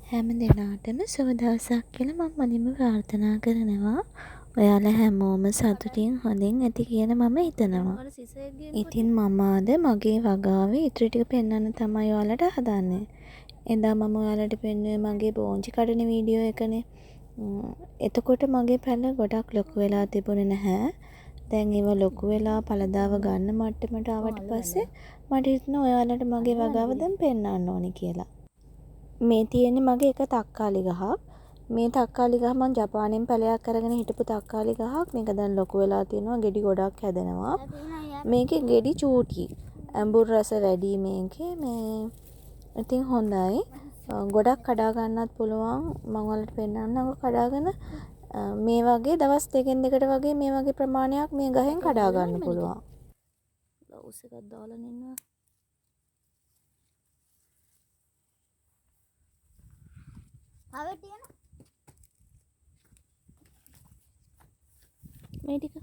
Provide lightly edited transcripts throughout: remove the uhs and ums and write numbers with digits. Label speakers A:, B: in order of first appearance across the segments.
A: හැම දිනාටම සුබ දවසක් කියලා මම මුලින්ම ප්‍රාර්ථනා කරනවා. ඔයාලා හැමෝම සතුටින් හොඳින් ඇති කියලා මම හිතනවා. ඉතින් මම අද මගේ වගාවේ ඉතුරු ටික පෙන්වන්න තමයි ඔයාලට හදන්නේ. එදා මම ඔයාලට පෙන්වුවේ මගේ බෝංචි කඩන වීඩියෝ එකනේ. එතකොට මගේ පැල ගොඩක් ලොකු වෙලා තිබුණේ නැහැ. දැන් ඒව ලොකු වෙලා පළදාව ගන්න මට්ටමට ආවට පස්සේ මට හිතුණා ඔයාලට මගේ වගාව දැන් පෙන්වන්න ඕනේ කියලා. මේ තියෙන්නේ මගේ එක තක්කාලි ගහක්. මේ තක්කාලි ගහ මම ජපානයෙන් පැලයක් අරගෙන හිටපු තක්කාලි ගහක්. මේක දැන් ලොකු වෙලා තියෙනවා. ගෙඩි ගොඩක් හැදෙනවා. මේකේ ගෙඩි චූටි. ඇඹුල් රස වැඩි මේකේ. මේ ඉතින් හොඳයි. ගොඩක් කඩා ගන්නත් පුළුවන්. මම ඔයාලට පෙන්නන්නම් කඩාගෙන මේ වගේ දවස් දෙකෙන් දෙකට වගේ මේ වගේ ප්‍රමාණයක් මේ ගහෙන් කඩා ගන්න පුළුවන්. ලවුස් එකක් දාලා ඉන්නවා. මේ ටික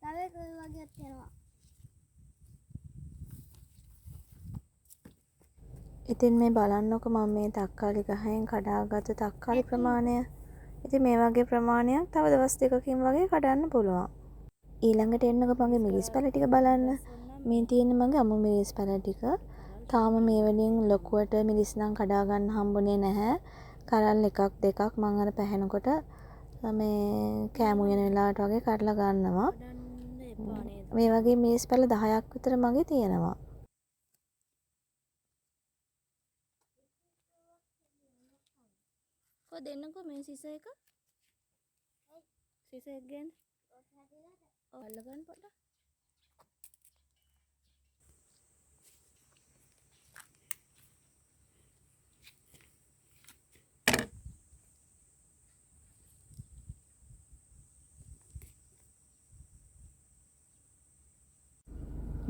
B: තව එක වගේක් තියෙනවා.
A: ඉතින් මේ බලන්නකො මම මේ තක්කාලි ගහෙන් කඩාගත්ත තක්කාලි ප්‍රමාණය. ඉතින් මේ වගේ ප්‍රමාණයක් තව දවස් දෙකකින් වගේ කඩන්න පුළුවන්. ඊළඟට එන්නකො මගේ මිරිස් පැල ටික බලන්න. මේ තියෙන්නේ මගේ අමු මිරිස් පැල ටික. තාම මේ වලින් ලොකුවට මිරිස් නම් කඩා ගන්න හම්බුනේ නැහැ. කරල් එකක් දෙකක් මම අර පැහැෙනකොට මේ කෑම උයන වෙලාවට වගේ කඩලා ගන්නවා. මේ වගේ මිරිස් පැල 10ක් විතර මගේ තියෙනවා. කො දෙන්නකෝ මේ සිස එක. සිස එක ගන්න. ඔය අල්ලගන්න පොඩ්ඩක්.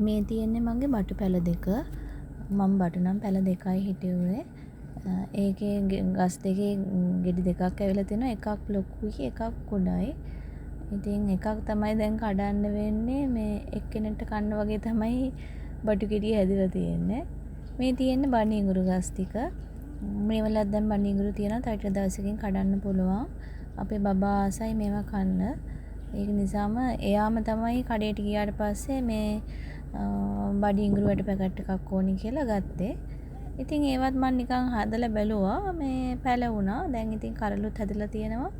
A: මේ තියෙන්නේ මගේ බටු පැල දෙක. මම බටු නම් පැල දෙකයි හිටියේ. ඒකේ ගස් දෙකේ ගෙඩි දෙකක් ඇවිල්ලා තිනවා. එකක් ලොකුයි එකක් කුඩායි. ඉතින් එකක් තමයි දැන් කඩන්න වෙන්නේ. මේ එක්කෙනෙක්ට කන්න වගේ තමයි බටු ගෙඩිය හැදිලා තියෙන්නේ. මේ තියෙන්නේ බණි ඉඟුරු ගස් ටික. මේ වලත් දැන් බණි ඉඟුරු තියෙනවා. තව ටික දවසකින් කඩන්න පුළුවන්. අපේ බබා ආසයි මේවා කන්න. ඒක නිසාම එයාම තමයි කඩේට ගියාට පස්සේ මේ බඩි ඉඟුරු වැට පැකට් එකක් ඕනි කියලා ගත්තේ. ඉතින් ඒවත් මම නිකන් හදලා බැලුවා. මේ පැලවුණා. දැන් ඉතින් කරලුත් හැදලා තියෙනවා.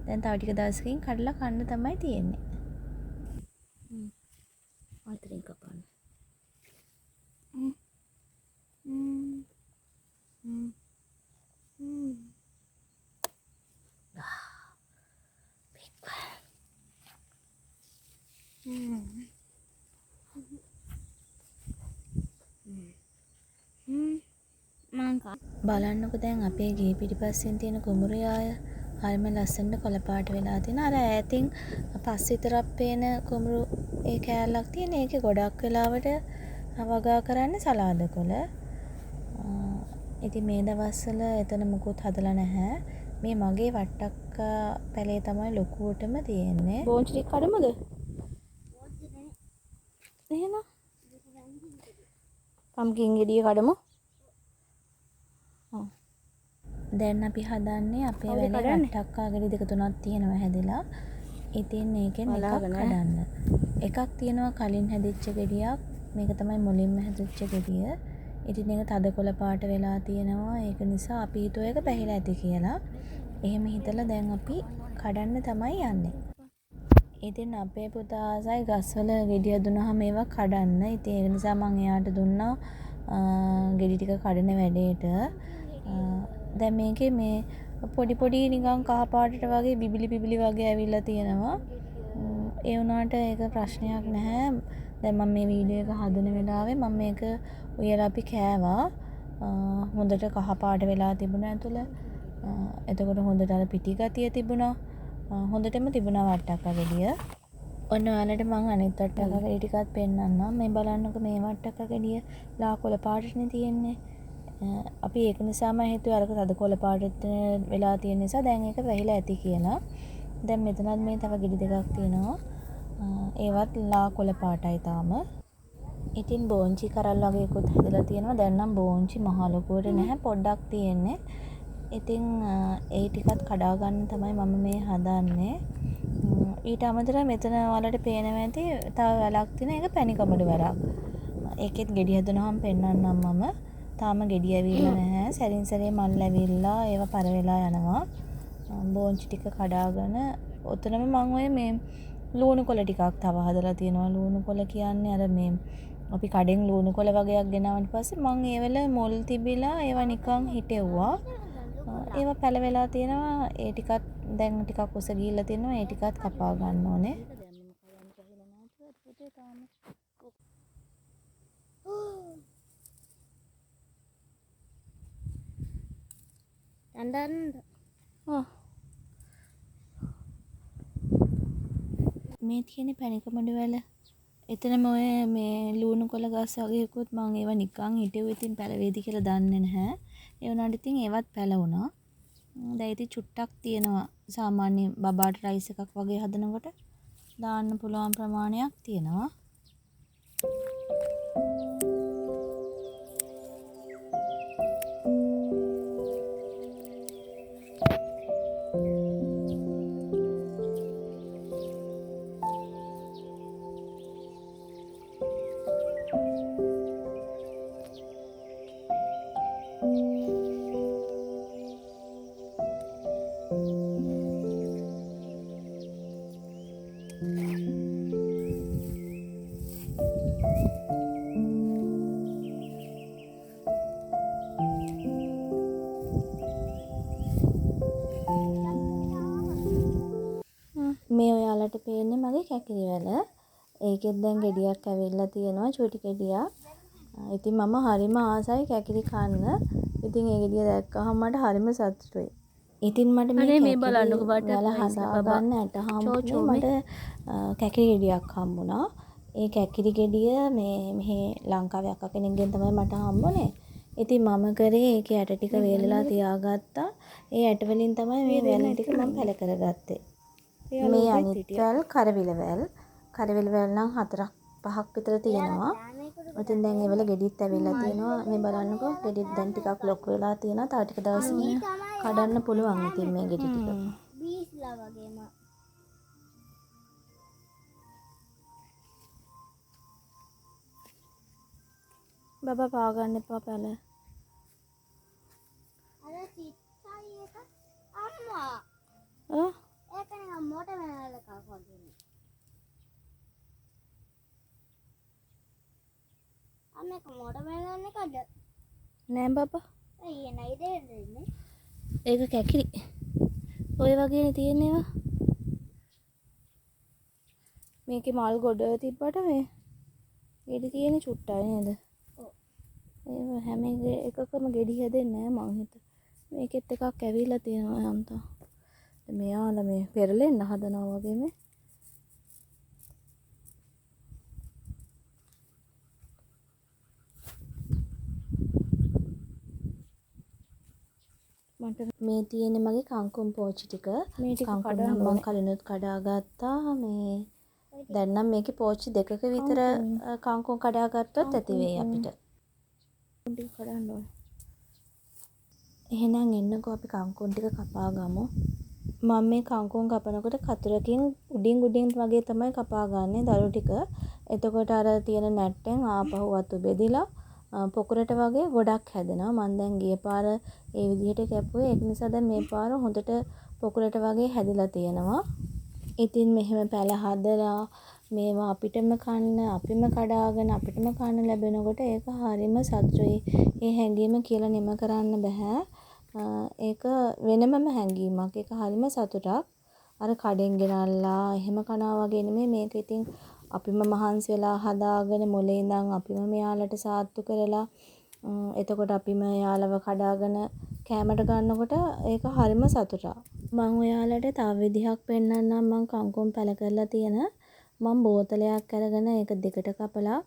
A: දැන් තව ටික දවසකින් කඩලා කන්න තමයි තියෙන්නේ. අතරින් කපන්න. බලන්නකො දැන් අපේ ගේ පිටිපස්සෙන් තියෙන කුමරියාය හරිම ලස්සනට කොළ පාට වෙලා තියෙනවා. අර ඈතින් පස් විතරක් පේන කුමරු ඒ කෑල්ලක් තියෙන. ඒකේ ගොඩක් වෙලාවට වගා කරන්නේ සලාද කොළ. ඉතින් මේ දවස්වල එතන මුකුත් හදලා නැහැ. මේ මගේ වට්ටක්ක පැලේ තමයි ලොකුවටම තියෙන්නේ. බෝන්චි ටික කඩමුද? එහෙනම් පම්කින් ගෙඩිය කඩමු. දැන් අපි හදන්නේ අපේ වැලේ වට්ටක්කා ගෙඩි දෙක තුනක් තියෙනවා හැදලා. ඉතින් මේකෙන් එකක් කඩන්න. එකක් තියෙනවා කලින් හැදිච්ච ගෙඩියක්. මේක තමයි මුලින්ම හැදිච්ච ගෙඩිය. ඉතින් ඒක තද කොළ පාට වෙලා තියෙනවා. ඒක නිසා අපි හිතුවා ඒක පැහිලා ඇති කියලා. එහෙම හිතලා දැන් අපි කඩන්න තමයි යන්නේ. ඉතින් අපේ පුතා ආසයි ගස්වල ගෙඩි හදුනහම ඒවා කඩන්න. ඉතින් ඒක නිසා මම එයාට දුන්නා ගෙඩි ටික කඩන වැඩේට. දැන් මේකේ මේ පොඩි පොඩි නිකන් කහ පාටට වගේ බිබිලි වගේ ඇවිල්ලා තියෙනවා. ඒ වුණාට ඒක ප්‍රශ්නයක් නැහැ. දැන් මම මේ වීඩියෝ එක හදන වෙලාවේ මම මේක උයලා අපි කෑවා. හොඳට කහ පාට වෙලා තිබුණා ඇතුළ. එතකොට හොඳට අර පිටි ගතිය තිබුණා. හොඳටම තිබුණා වට්ටක්කා ගෙඩිය. ඔන්න ඔයාලට මම අනිත් වට්ටක්කා ගෙඩිය ටිකත් පෙන්නන්නම්. මේ බලන්නකො මේ වට්ටක්කා ගෙඩිය ලා කොළ පාටනේ තියෙන්නේ. අපි ඒක නිසාම හිතුවේ අරක තද කොළ පාටට වෙලා තියෙන නිසා දැන් ඒක වැහිලා ඇති කියලා. දැන් මෙතනත් මේ තව ගෙඩි දෙකක් තියෙනවා. ඒවත් ලා කොළ පාටයි තාම. ඉතින් බෝංචි කරල් වගේකුත් හැදලා තියෙනවා. දැන් නම් බෝංචි මහ ලොකුවට නැහැ, පොඩ්ඩක් තියෙන්නේ. ඉතින් ඒ ටිකත් කඩා ගන්න තමයි මම මේ හදන්නේ. ඊට අමතරව මෙතන ඔයාලට පේනවා ඇති තව වැලක් තියෙන එක පැණිකමඩු වැලක්. ඒකෙත් ගෙඩි හදනවාම පෙන්නන්නම් මම. තාම ගෙඩි ඇවිල්ලා නැහැ. සැරින් සැරේ මල් ඇවිල්ලා ඒවා පර වෙලා යනවා. බෝංචි ටික කඩාගෙන ඔතනම මම ඔය මේ ලුණු කොළ ටිකක් තව හදලා තියෙනවා. ලුණු කොළ කියන්නේ අර මේ අපි කඩෙන් ලුණු කොළ වගේක් ගෙනාවට පස්සේ මම ඒවල මුල් තිබිලා ඒවා නිකන් හිටෙව්වා. ඒවා පැලවෙලා තියෙනවා. ඒ ටිකත් දැන් ටිකක් උස ගිහිල්ලා තියෙනවා. ඒ ටිකත් කපා ගන්න ඕනේ. මේ තියෙන පැණිකමඩු වල එතනම ඔය මේ ලුණු කොළ ගස් වගේකුත් මම ඒවා නිකන් හිටෙව්වා. ඉතින් පැලවේදි කියලා දන්නේ නැහැ. ඒ වුණාට ඉතින් ඒවත් පැලවුණා. දැන් ඉතින් චුට්ටක් තියෙනවා. සාමාන්‍ය බබාට රයිස් එකක් වගේ හදනකොට දාන්න පුළුවන් ප්‍රමාණයක් තියෙනවා. මේ ඔයාලට පේන්නේ මගේ කැකිරි වල. ඒකෙත් දැන් ගෙඩියක් ඇවිල්ලා තියෙනවා, චූටි ගෙඩියක්. ඉතින් මම හරිම ආසයි කැකිරි කන්න. ඉතින් ඒ ගෙඩිය දැක්කහම මට හරිම සතුටුයි. ඉතින් මට මේ බලන්නකො වල හදාගන්න ඇට හම්බුනේ. මට කැකිරි ගෙඩියක් හම්බුණා. ඒ කැකිරි ගෙඩිය මේ මෙහි ලංකාවේ අක්කා කෙනෙක්ගෙන් තමයි මට හම්බුනේ. ඉතින් මම කරේ ඒකේ ඇට ටික වේලලා තියාගත්තා. ඒ ඇට වලින් තමයි මේ වැල් ටික මම පැල කරගත්තේ. මේ අනිත් වැල් කරවිල වැල්. කරවිල වැල් නම් 4-5ක් විතර තියෙනවා. ඉතින් දැන් ඒවල ගෙඩිත් ඇවිල්ලා තියෙනවා. මේ බලන්නකෝ ගෙඩිත් දැන් ටිකක් ලොකු වෙලා තියෙනවා. තව ටික දවසකින් කඩන්න පුළුවන් ඉතින් මේ ගෙඩි ටික.
B: බීස්ලා වගේම.
A: බබා පා ගන්න එපා පැල.
B: අර චිත්තයි එක අම්මා. ඒක නිකන් මොට වෙනල එකක් වගේ. අම්මේක මොට වෙනල එකද?
A: නෑ බබා.
B: අයියේ නයි දෙන්නේ.
A: ඒක කැකිරි. ඔය වගේනේ තියෙන්නේ ඒවා. මේකේ මල් ගොඩ තිබ්බට මේ ගෙඩි තියෙන චුට්ටයි නේද? ඔව්. ඒ හැම එකකම ගෙඩි හැදෙන්නේ නෑ මං හිත. මේකෙත් එකක් ඇවිල්ලා තියෙනවා යන්තම්. මෙයාලා මේ පෙරලෙන්න හදනවා වගේ මේ. මට මේ තියෙන්නේ මගේ කංකුම් පෝච්චි ටික. මේ ටික කඩන්න මම කලිනුත් කඩාගත්තා. මේ දැන් නම් මේකේ පෝච්චි දෙකක විතර කංකුම් කඩාගත්තොත් ඇති වෙයි අපිට. ටික කඩන්න ඕනේ. එහෙනම් එන්නකෝ අපි කංකුම් ටික කපා ගමු. මම මේ කංකුම් කපනකොට කතරකින් උඩින් වගේ තමයි කපා ගන්නෙ දළු ටික. එතකොට අර තියෙන නැට්ටෙන් ආපහු වතු බෙදිලා පොකුරට වගේ ගොඩක් හැදෙනවා. මම දැන් ගිය පාර ඒ විදිහට කැපුවේ. ඒක නිසා දැන් මේ පාර හොඳට පොකුරට වගේ හැදිලා තියෙනවා. ඉතින් මෙහෙම පැල හදලා මේවා අපිටම කන්න, අපිම කඩාගෙන අපිටම කන්න ලැබෙනකොට ඒක හරිම සතුටුයි. ඒ හැඟීම කියලා නිම කරන්න බෑ. ඒක වෙනමම හැඟීමක්. ඒක හරිම සතුටක්. අර කඩෙන් ගෙනල්ලා එහෙම කනවා වගේ නෙමෙයි මේක. ඉතින් අපිම මහන්සි වෙලා හදාගෙන මොලේ ඉඳන් අපිම මෙයාලට සාත්තු කරලා එතකොට අපිම යාලව කඩාගෙන කෑමට ගන්නකොට ඒක හරිම සතුටක්. මම ඔයාලට තව විදිහක් පෙන්නන්නම්. මම කංකුම් පැල කරලා තියෙන මම බෝතලයක් අරගෙන ඒක දෙකට කපලා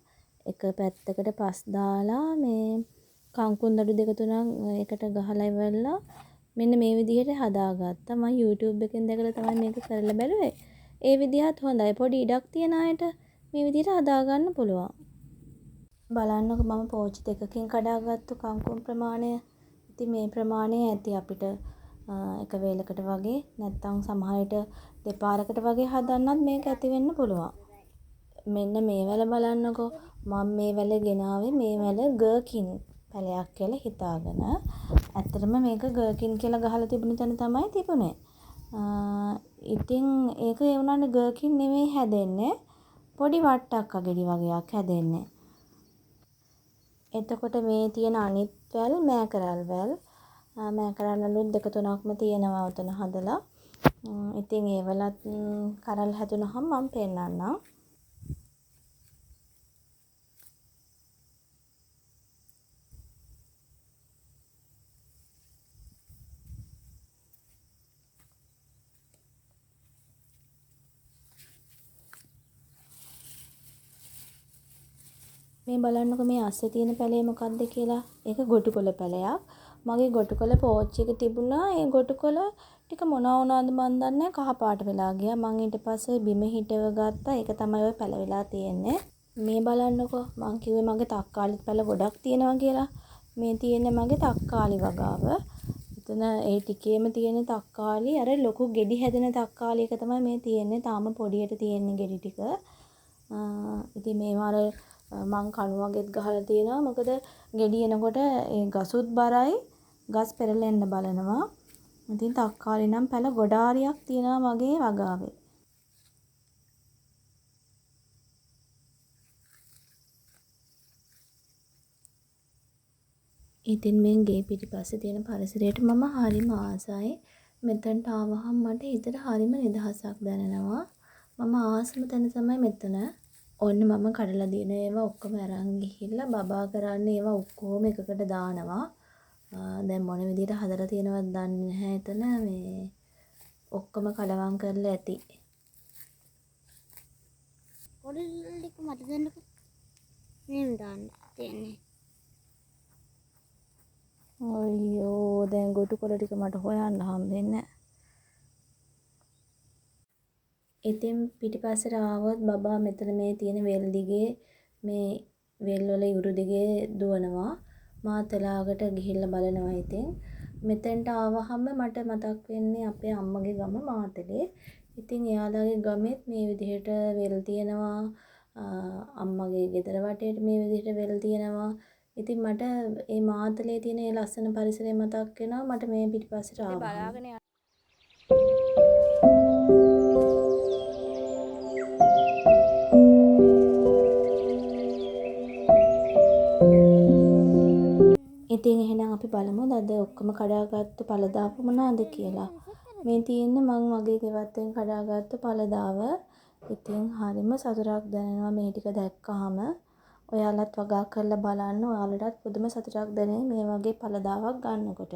A: එක පැත්තකට පස් දාලා මේ කංකුම් දඩු දෙක තුනක් එකට ගහලා ඉවරලා මෙන්න මේ විදිහට හදාගත්තා. මම YouTube එකෙන් දැකලා තමයි මේක කරලා බැලුවේ. ඒ විදිහත් හොඳයි. පොඩි ඉඩක් තියන අයට මේ විදිහට හදාගන්න පුළුවන්. බලන්නකො මම පෝච්චි දෙකකින් කඩාගත්තු කංකුම් ප්‍රමාණය. ඉතින් මේ ප්‍රමාණය ඇති අපිට එක වේලකට වගේ නැත්නම් සමහර විට දෙපාරකට වගේ හදන්නත් මේක ඇති වෙන්න පුළුවන්. මෙන්න මේ වැල බලන්නකො. මම මේ වැල ගෙනාවේ මේ වැල ගර්කින් පැලයක් කියලා හිතාගෙන. ඇත්තටම මේක ගර්කින් කියලා ගහලා තිබුණ තැන තමයි තිබුණේ. ඉතින් ඒක ඒ වුණාට ගර්කින් නෙමෙයි හැදෙන්නේ. පොඩි වට්ටක් අගෙඩි වගේක් හැදෙන්නේ. එතකොට මේ තියෙන අනිත් වැල් මෑකරල් වැල්. මෑකරල් වලුත් දෙක තුනක්ම තියෙනවා උතන හදලා. ඉතින් ඒ වලත් කරල් හැදුනහම මම පෙන්නන්නම්. මේ බලන්නකො මේ අස්සේ තියෙන පැලේ මොකක්ද කියලා. ඒක ගොටුකොළ පැලයක්. මගේ ගොටුකොළ පෝච්චි එක තිබුණා. ඒ ගොටුකොළ ටික මොනවා වුණාද මන් දන්නේ කහ පාට වෙලා ගියා. මං ඊට පස්සේ බිම හිටව ගත්තා. ඒක තමයි ඔය පැල වෙලා තියෙන්නේ. මේ බලන්නකො මං කිව්වේ මගේ තක්කාලිත් පැල ගොඩක් තියෙනවා කියලා. මේ තියෙන්නේ මගේ තක්කාලි වගාව. එතන ඒ ටිකේම තියෙන තක්කාලි අර ලොකු ගෙඩි හැදෙන තක්කාලි එක තමයි මේ තියෙන්නේ. තාම පොඩියට තියෙන්නේ ගෙඩි ටික. ඉතින් මේවා අර මං කණු වගේත් ගහලා තියෙනවා. මොකද ගෙඩි එනකොට ඒ ගසුත් බරයි. ගස් පෙරලෙන්න බලනවා. ඉතින් තක්කාලි නම් පැල ගොඩාරියක් තියෙනවා මගේ වගාවේ. ඉතින් මේ ගේ පිටිපස්සේ තියෙන පරිසරයට මම හරිම ආසයි. මෙතනට ආවහම මට හිතට හරිම නිදහසක් දැනෙනවා. මම ආසම තැන තමයි මෙතන. ඔන්න මම කඩලා දින ඒවා ඔක්කොම අරන් ගිහිල්ලා බබා කරන්නේ ඒවා ඔක්කොම එකකට දානවා. දැන් මොන විදිහට හදලා තියෙනවද දන්නේ නැහැ එතන මේ ඔක්කොම කලවම් කරලා ඇති.
B: පොඩි ටික මට දෙන්නකෝ. මෙහෙම දාන්න තියෙන්නේ.
A: අයියෝ දැන් ගොටුකොළ ටික මට හොයන්න හම්බෙන්නේ නැහැ. ඉතින් පිටිපස්සට ආවොත් බබා මෙතන මේ තියෙන වෙල් දිගේ මේ වෙල් වල ඉවුරු දිගේ දුවනවා. මාතලාකට ගිහිල්ලා බලනවා ඉතින්. මෙතෙන්ට ආවහම මට මතක් වෙන්නේ අපේ අම්මගේ ගම මාතලේ. ඉතින් එයාලගේ ගමෙත් මේ විදිහට වෙල් තියෙනවා. අම්මගේ ගෙදර වටේට මේ විදිහට වෙල් තියෙනවා. ඉතින් මට මේ මාතලේ තියෙන මේ ලස්සන පරිසරය මතක් වෙනවා. මට මේ පිටිපස්සට ආවහම. ඉතින් එහෙනම් අපි බලමු අද ඔක්කොම කඩාගත්තු පළදාව මොනවාද කියලා. මේ තියෙන්නේ මං මගේ ගෙවත්තෙන් කඩාගත්තු පළදාව. ඉතින් හරිම සතුටක් දැනෙනවා මේ ටික දැක්කහම. ඔයාලත් වගා කරලා බලන්න. ඔයාලටත් පුදුම සතුටක් දැනෙයි මේ වගේ පළදාවක් ගන්නකොට.